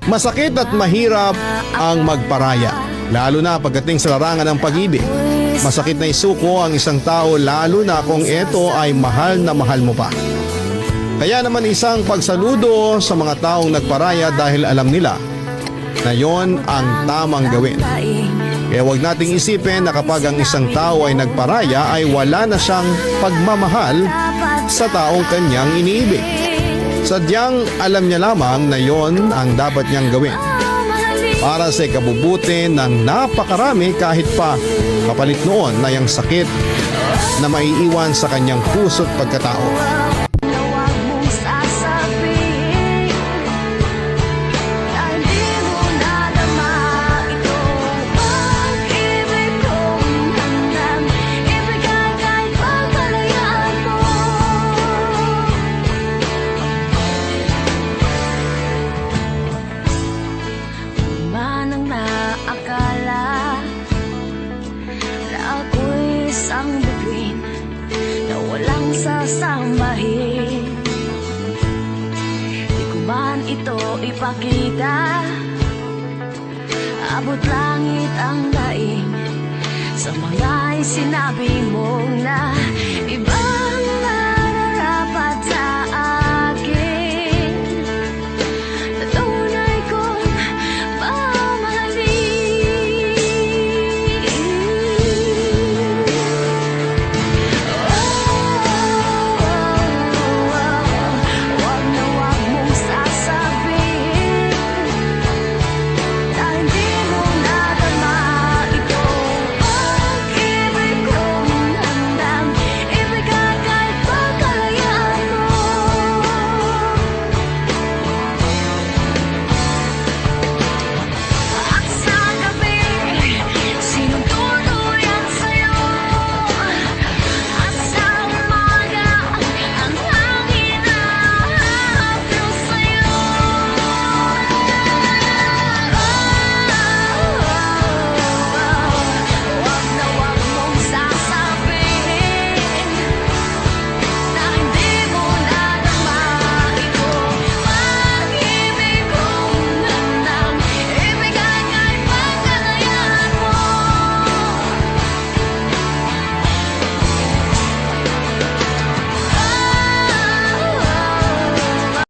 Masakit at mahirap ang magparaya, lalo na pagdating sa larangan ng pag-ibig. Masakit na isuko ang isang tao lalo na kung ito ay mahal na mahal mo pa. Kaya naman isang pagsaludo sa mga taong nagparaya dahil alam nila na yon ang tamang gawin. Kaya huwag nating isipin na kapag ang isang tao ay nagparaya ay wala na siyang pagmamahal sa taong kanyang iniibig. Sadyang alam niya lamang na yon ang dapat niyang gawin para sa ikabubuti ng napakarami kahit pa kapalit noon na yung sakit na maiiwan sa kanyang puso't pagkatao. Ang bituin na walang sasambahin, di ko man ito ipakita. Abot langit ang daing sa mga sinabi mong na